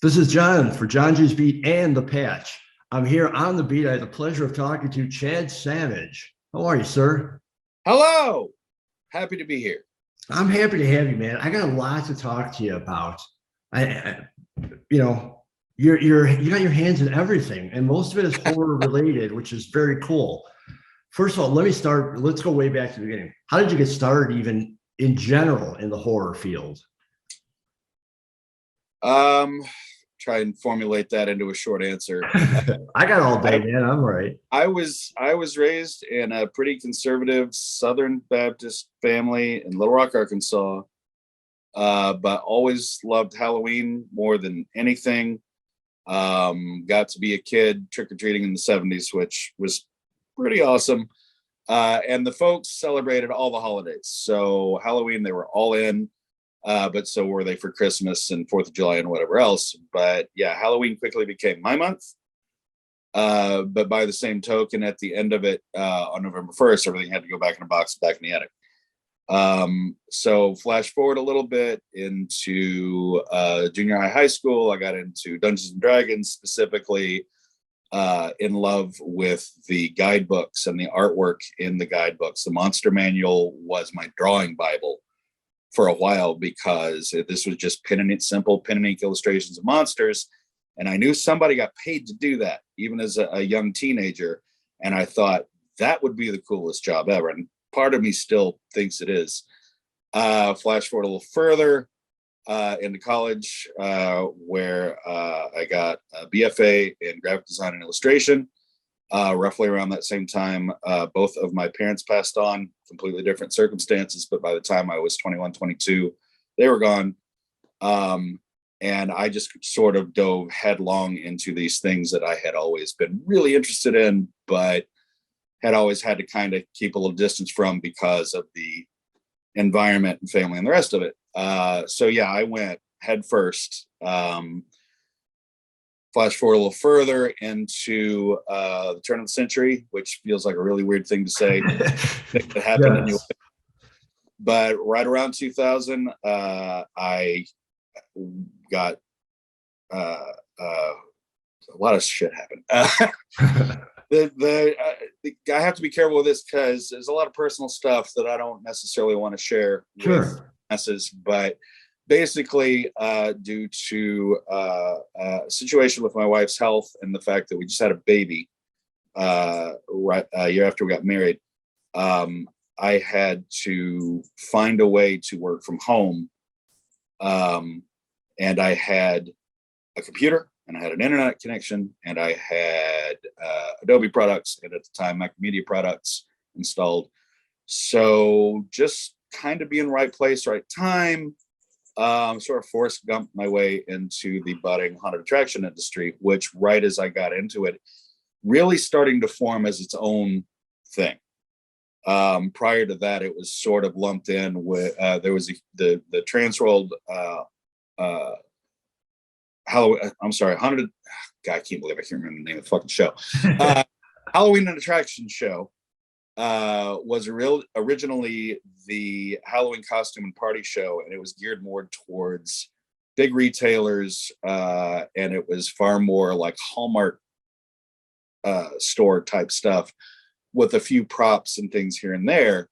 This is John for Johngy's Beat and the Patch. I'm here on the beat. I had the pleasure of talking to Chad Savage. How are you, sir? Hello. Happy to be here. I'm happy to have you, man. I got a lot to talk to you about. I you know, you got your hands in everything, and most of it is horror related, which is very cool. First of all, let me start. Let's go way back to the beginning. How did you get started, even in general, in the horror field? Um, Try and formulate that into a short answer. I got all day, I, man. I'm right. I was raised in a pretty conservative Southern Baptist family in Little Rock, Arkansas, but always loved Halloween more than anything. Got to be a kid trick or treating in the '70s, which was pretty awesome. And the folks celebrated all the holidays. So Halloween, they were all in. But so were they for Christmas and Fourth of July and whatever else. But yeah, Halloween quickly became my month. But by the same token, at the end of it, on November 1st, everything had to go back in a box back in the attic. So flash forward a little bit into junior high school. I got into Dungeons and Dragons, specifically in love with the guidebooks and the artwork in the guidebooks. The Monster Manual was my drawing Bible for a while because this was just simple pen and ink illustrations of monsters. And I knew somebody got paid to do that, even as a young teenager. And I thought that would be the coolest job ever. And part of me still thinks it is. Flash forward a little further into college, where I got a BFA in graphic design and illustration. Roughly around that same time, both of my parents passed on, completely different circumstances, but by the time I was 21, 22, they were gone. And I just sort of dove headlong into these things that I had always been really interested in, but had always had to kind of keep a little distance from because of the environment and family and the rest of it. So yeah, I went head first. Flash forward a little further into the turn of the century, which feels like a really weird thing to say. It happened Yes. anyway. But right around 2000, I got a lot of shit happened. I have to be careful with this because there's a lot of personal stuff that I don't necessarily want to share with masses, but basically due to a situation with my wife's health and the fact that we just had a baby right a year after we got married, I had to find a way to work from home. And I had a computer and I had an internet connection and I had Adobe products and at the time Macromedia products installed. So just kind of be in the right place, right time. Sort of Forrest Gump my way into the budding haunted attraction industry, which right as I got into it, really starting to form as its own thing. Prior to that, it was sort of lumped in with there was the Transworld Halloween. I'm sorry, haunted. God, I can't believe I can't remember the name of the fucking show. Halloween and Attraction Show was originally the Halloween costume and party show, and it was geared more towards big retailers, and it was far more like Hallmark store type stuff with a few props and things here and there.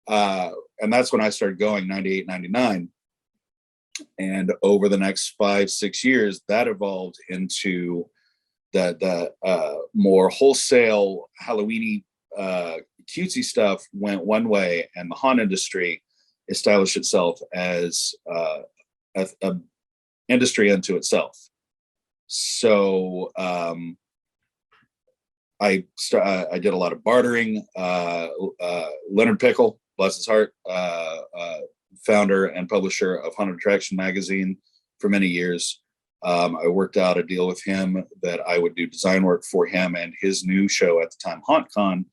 And that's when I started going, 98, 99. And over the next 5-6 years, that evolved into the more wholesale Halloweeny cutesy stuff went one way, and the haunt industry established itself as a industry unto itself. So I did a lot of bartering. Leonard Pickle, bless his heart, founder and publisher of Haunted Attraction magazine for many years. I worked out a deal with him that I would do design work for him and his new show at the time, HauntCon,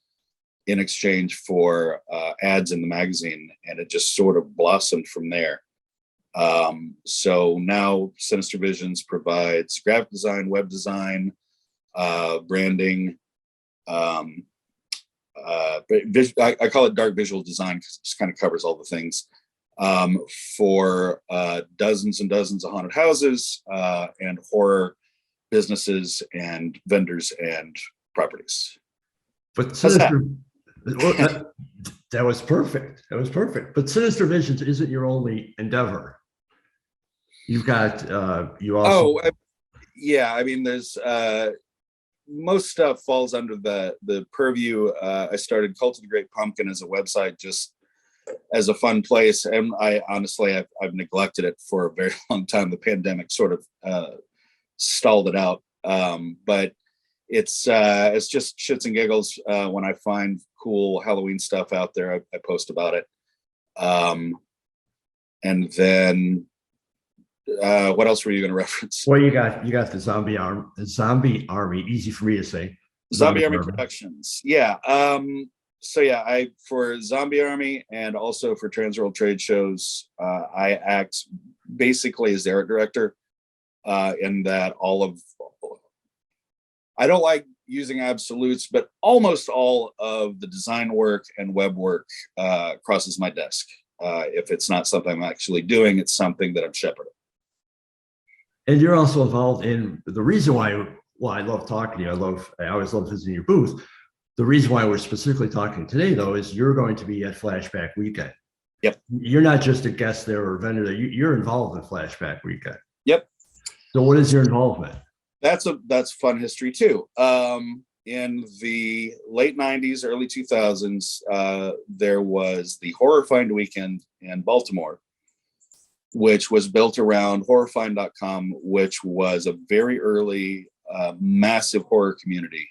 in exchange for ads in the magazine, and it just sort of blossomed from there. So now Sinister Visions provides graphic design, web design, branding. I call it dark visual design because it just kind of covers all the things. for dozens and dozens of haunted houses and horror businesses and vendors and properties. But How's that? Sinister, well, that was perfect. That was perfect. But Sinister Visions isn't your only endeavor. You've got you also. Yeah. I mean, there's most stuff falls under the purview. I started Cult of the Great Pumpkin as a website just as a fun place, and I honestly I've neglected it for a very long time. The pandemic sort of stalled it out, but it's just shits and giggles. When I find cool Halloween stuff out there, I post about it. And then what else were you going to reference? Well, you got the Zombie Army. Easy for me to say. Zombie Army Productions. Yeah. So yeah, I for Zombie Army and also for Trans World Trade Shows, I act basically as the art director. In that I don't like using absolutes, but almost all of the design work and web work crosses my desk. If it's not something I'm actually doing, it's something that I'm shepherding. And you're also involved in the reason why I love talking to you. I always love visiting your booth. The reason why we're specifically talking today, though, is you're going to be at Flashback Weekend. Yep. You're not just a guest there or a vendor there. You're involved in Flashback Weekend. Yep. So what is your involvement? That's fun history too. In the late 90s, early 2000s, there was the Horror Find Weekend in Baltimore, which was built around horrorfind.com, which was a very early, massive horror community.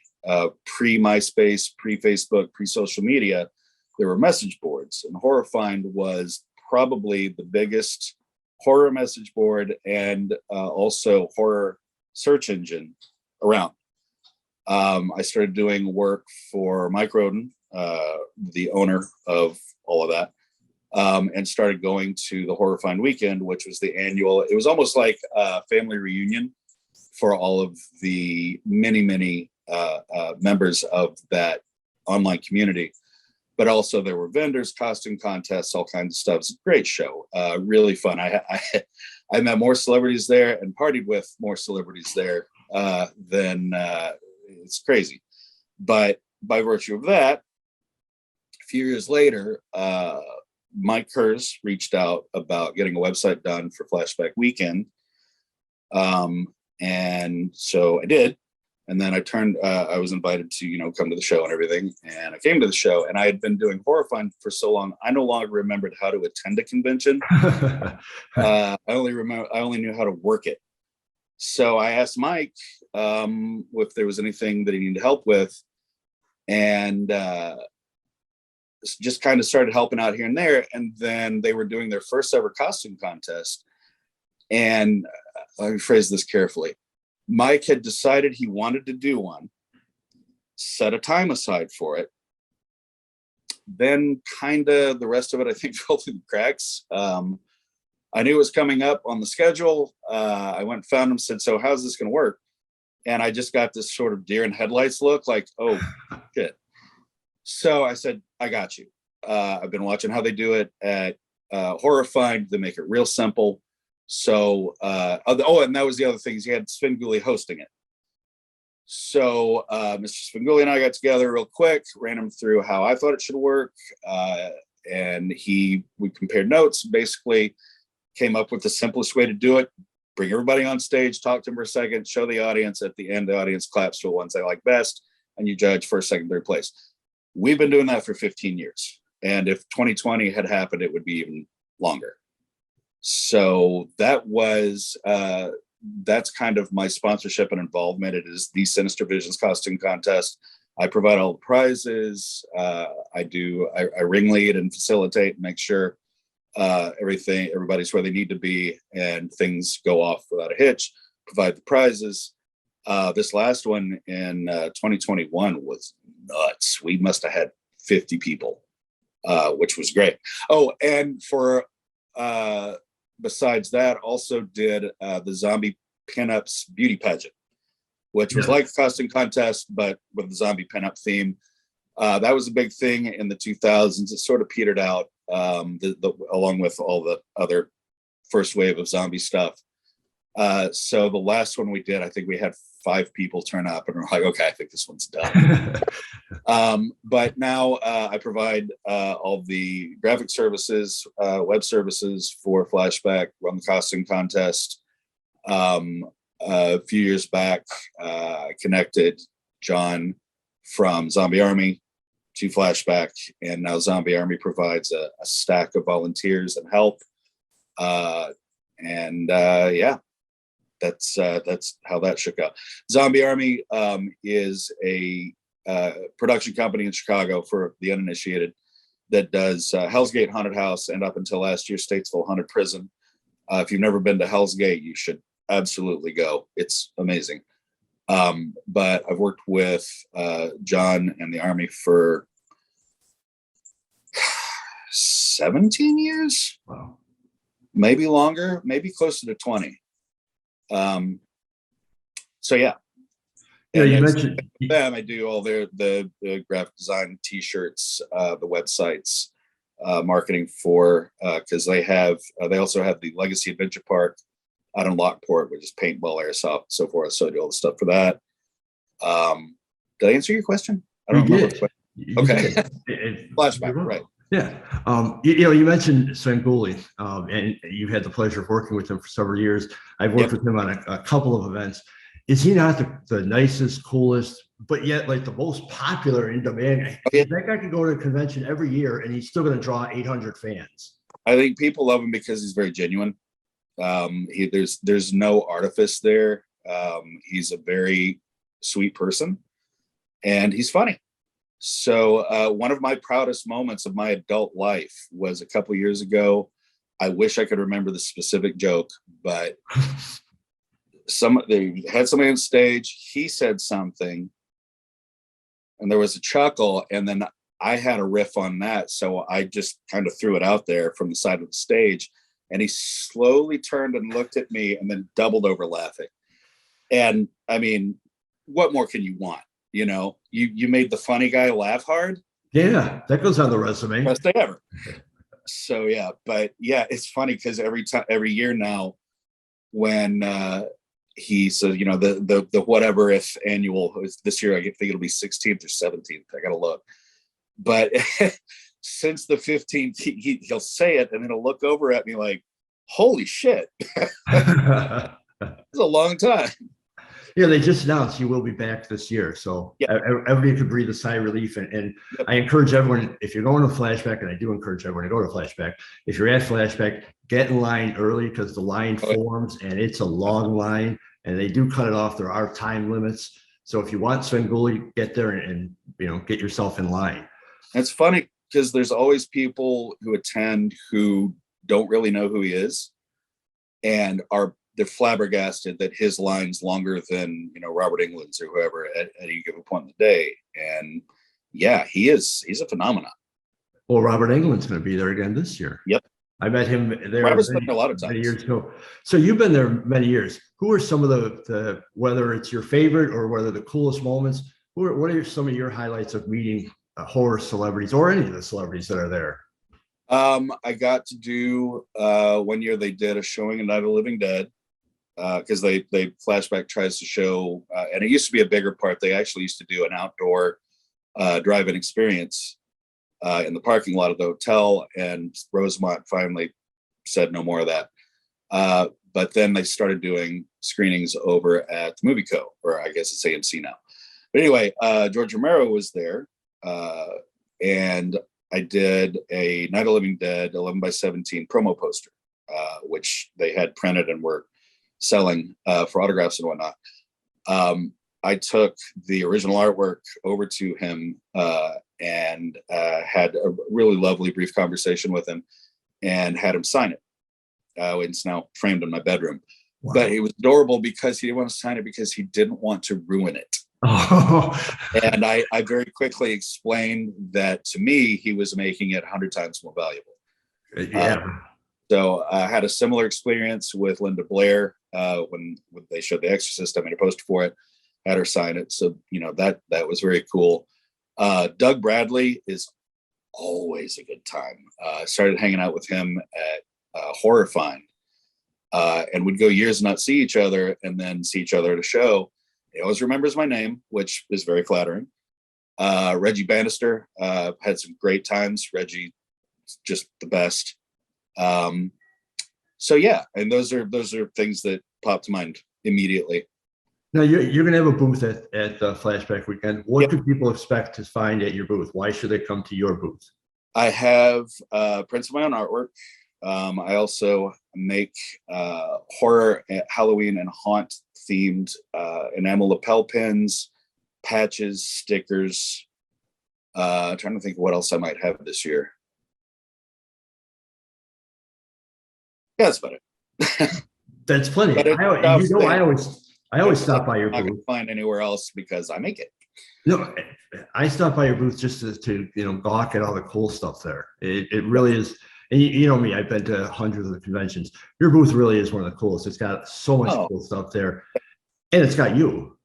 Pre-MySpace, pre-Facebook, pre-social media, there were message boards, and Horror Find was probably the biggest horror message board and also horror search engine around. I started doing work for Mike Roden, the owner of all of that, and started going to the Horror Find Weekend, which was the annual. It was almost like a family reunion for all of the many members of that online community. But also there were vendors, costume contests, all kinds of stuff. It's a great show, really fun. I met more celebrities there and partied with more celebrities there than it's crazy. But by virtue of that, a few years later, Mike Kurz reached out about getting a website done for Flashback Weekend. And so I did. And then I was invited to, come to the show and everything. And I came to the show, and I had been doing Horror Find for so long, I no longer remembered how to attend a convention. I only knew how to work it. So I asked Mike if there was anything that he needed help with, and just kind of started helping out here and there. And then they were doing their first ever costume contest. And let me phrase this carefully. Mike had decided he wanted to do one, set a time aside for it. Then kind of the rest of it, I think, fell through the cracks. I knew it was coming up on the schedule. I went and found him, said, "So how's this going to work?" And I just got this sort of deer in headlights look like, oh, shit. So I said, "I got you." I've been watching how they do it at Horror Find. They make it real simple. So, and that was the other thing, is he had Svengoolie hosting it. So Mr. Svengoolie and I got together real quick, ran him through how I thought it should work. And we compared notes, basically came up with the simplest way to do it. Bring everybody on stage, talk to them for a second, show the audience. At the end, the audience claps for the ones they like best, and you judge first, second, third place. We've been doing that for 15 years. And if 2020 had happened, it would be even longer. So that was that's kind of my sponsorship and involvement. It is the Sinister Visions costume contest. I provide all the prizes. I ring lead and facilitate and make sure everybody's where they need to be and things go off without a hitch. Provide the prizes. This last one in 2021 was nuts. We must have had 50 people, which was great. Oh, and for besides that, also did the zombie Pinups beauty pageant, which was like a costume contest, but with the zombie pinup theme. That was a big thing in the 2000s. It sort of petered out along with all the other first wave of zombie stuff. So the last one we did, I think we had 5 people turn up, and we're like, okay, I think this one's done. But now I provide all the graphic services, web services for Flashback, run the costume contest. A few years back, I connected John from Zombie Army to Flashback, and now Zombie Army provides a stack of volunteers and help. Yeah, that's how that shook out. Zombie Army is a production company in Chicago, for the uninitiated, that does Hell's Gate Haunted House and up until last year, Statesville Haunted Prison. If you've never been to Hell's Gate, you should absolutely go. It's amazing. But I've worked with John and the Army for 17 years. Wow. Maybe longer, maybe closer to 20. So yeah. Yeah, and you mentioned them. I do all the graphic design, t-shirts, the websites, marketing for, because they also have the Legacy Adventure Park out in Lockport, which is paintball, airsoft, so forth. So I do all the stuff for that. Did I answer your question? I don't remember. Okay. Flashback, right? Yeah. You mentioned Svengoolie, and you've had the pleasure of working with him for several years. I've worked with him on a couple of events. Is he not the nicest, coolest, but yet like the most popular in demand? That guy could go to a convention every year and he's still going to draw 800 fans. I think people love him because he's very genuine. There's no artifice there. He's a very sweet person, and he's funny. So one of my proudest moments of my adult life was a couple years ago. I wish I could remember the specific joke, but they had somebody on stage. He said something, and there was a chuckle, and then I had a riff on that. So I just kind of threw it out there from the side of the stage, and he slowly turned and looked at me and then doubled over laughing. And I mean, what more can you want? You know, you made the funny guy laugh hard. Yeah, that goes on the resume. Best day ever. So yeah, but yeah, it's funny because every year now, when he says, you know, the whatever if annual this year, I think it'll be 16th or 17th. I gotta look, but since the 15th, he'll say it and then he'll look over at me like, "Holy shit!" It's a long time. Yeah, they just announced he will be back this year, so everybody could breathe a sigh of relief. And I encourage everyone, if you're going to Flashback, and I do encourage everyone to go to Flashback, if you're at Flashback, get in line early because the line forms and it's a long line, and they do cut it off. There are time limits, so if you want Svengoolie, get there and get yourself in line. It's funny because there's always people who attend who don't really know who he is, and they're flabbergasted that his line's longer than Robert Englund's or whoever at any given point in the day. And yeah, he's a phenomenon. Well, Robert Englund's going to be there again this year. Yep, I met him there. Robert's been there a lot of times. Many years ago. So you've been there many years. Who are some of the whether it's your favorite or whether the coolest moments? What are some of your highlights of meeting horror celebrities or any of the celebrities that are there? I got to do 1 year they did a showing of Night of the Living Dead. Because they Flashback tries to show, and it used to be a bigger part. They actually used to do an outdoor drive-in experience in the parking lot of the hotel, and Rosemont finally said no more of that. But then they started doing screenings over at the Movie Co, or I guess it's AMC now. But anyway, George Romero was there, and I did a Night of the Living Dead 11x17 promo poster, which they had printed and were selling for autographs and whatnot. I took the original artwork over to him and had a really lovely brief conversation with him and had him sign it. It's now framed in my bedroom. Wow. But it was adorable because he didn't want to sign it because he didn't want to ruin it. Oh. And I very quickly explained that to me, he was making it 100 times more valuable. Yeah. So I had a similar experience with Linda Blair when they showed The Exorcist. I made a poster for it, had her sign it. So, that was very cool. Doug Bradley is always a good time. Started hanging out with him at Horror Find, and we'd go years not see each other, and then see each other at a show. He always remembers my name, which is very flattering. Reggie Bannister, had some great times. Reggie, just the best. So yeah, and those are things that pop to mind immediately. Now you're going to have a booth at the Flashback Weekend. What Yep. could people expect to find at your booth? Why should they come to your booth? I have prints of my own artwork. I also make horror, Halloween, and haunt themed enamel lapel pins, patches, stickers. Trying to think of what else I might have this year. Yeah, that's about it. That's plenty. But I always stop by your I'm not booth. gonna find anywhere else because I make it. No, I stop by your booth just to gawk at all the cool stuff there. It really is. And you know me, I've been to hundreds of the conventions. Your booth really is one of the coolest. It's got so much cool stuff there, and it's got you.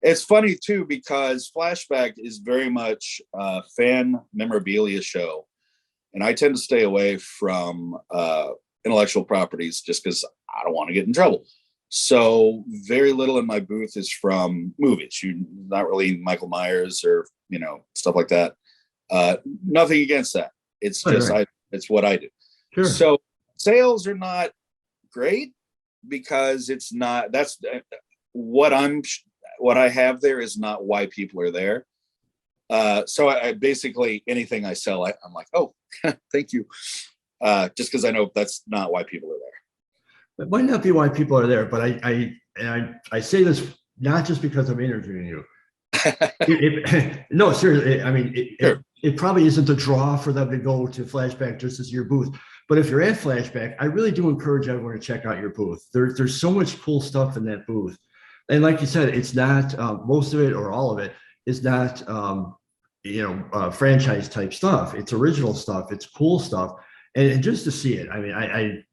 It's funny too because Flashback is very much a fan memorabilia show, and I tend to stay away from intellectual properties just because I don't want to get in trouble. So very little in my booth is from movies. Not really Michael Myers or stuff like that. Nothing against that. It's just it's what I do. Sure. So sales are not great because it's not. That's what I have there is not why people are there. So I basically anything I sell, I'm like, oh, thank you. Just because I know that's not why people are there. It might not be why people are there, but I say this not just because I'm interviewing you. No, seriously. I mean, it probably isn't a draw for them to go to Flashback just as your booth. But if you're at Flashback, I really do encourage everyone to check out your booth. There's so much cool stuff in that booth. And like you said, it's not most of it or all of it is not franchise type stuff. It's original stuff. It's cool stuff. And just to see it, I mean,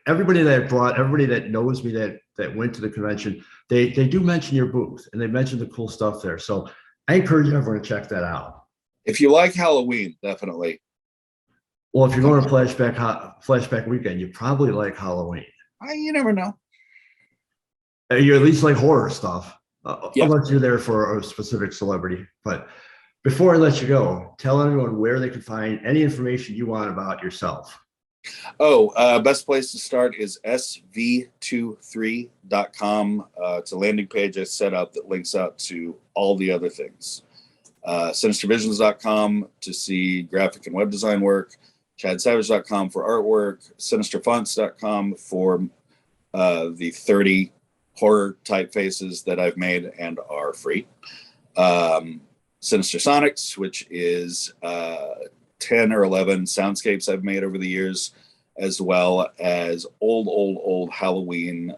everybody that knows me that went to the convention, they do mention your booth and they mention the cool stuff there. So I encourage everyone to check that out. If you like Halloween, definitely. Well, if you're going to Flashback Weekend, you probably like Halloween. You never know. You at least like horror stuff, Yeah. unless you're there for a specific celebrity. But before I let you go, tell everyone where they can find any information you want about yourself. Best place to start is sv23.com. It's a landing page I set up that links out to all the other things. Sinistervisions.com to see graphic and web design work, chadsavage.com for artwork, sinisterfonts.com for the 30 horror typefaces that I've made and are free. Sinister Sonics, which is 10 or 11 soundscapes I've made over the years, as well as old Halloween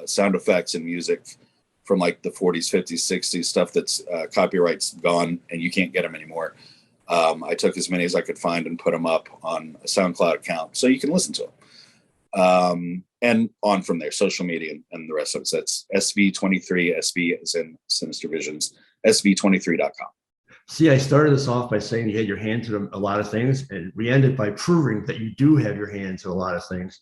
sound effects and music from like the 40s, 50s, 60s, stuff that's copyright's gone and you can't get them anymore. I took as many as I could find and put them up on a SoundCloud account so you can listen to them. And on from there, social media and the rest of it. So that's SV23, SV as in Sinister Visions, SV23.com. See, I started this off by saying you had your hands in a lot of things, and we ended by proving that you do have your hands in a lot of things.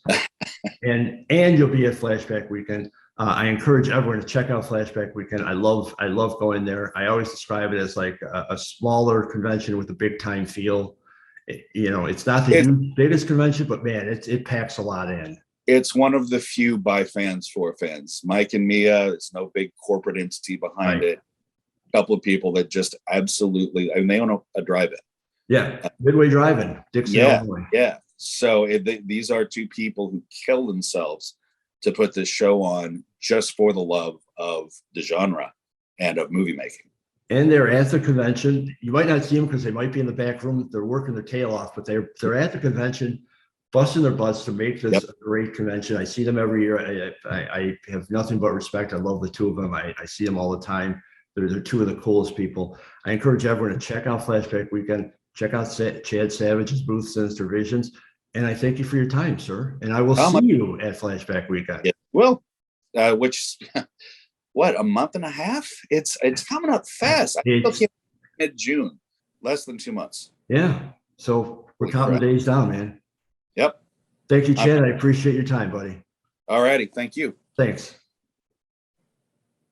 and you'll be at Flashback Weekend. I encourage everyone to check out Flashback Weekend. I love going there. I always describe it as like a smaller convention with a big time feel. It's not the biggest convention, but man, it packs a lot in. It's one of the few by fans for fans. Mike and Mia, it's no big corporate entity behind it. A couple of people that just absolutely, I mean, they own a drive-in. Yeah, Midway Drive-In, Dixon, Illinois. Yeah. So these are two people who kill themselves to put this show on just for the love of the genre and of movie making. And they're at the convention. You might not see them because they might be in the back room. They're working their tail off, but they're at the convention, busting their butts to make this a great convention. I see them every year. I have nothing but respect. I love the two of them. I see them all the time. They're two of the coolest people. I encourage everyone to check out Flashback Weekend. Check out Chad Savage's booth, Sinister Visions. And I thank you for your time, sir. And I will see you at Flashback Weekend. Yeah. Well, which, what, a month and a half? It's coming up fast. I think mid-June, less than 2 months. Yeah. So we're counting the days down, man. Yep. Thank you, Chad. I appreciate your time, buddy. All righty. Thank you. Thanks.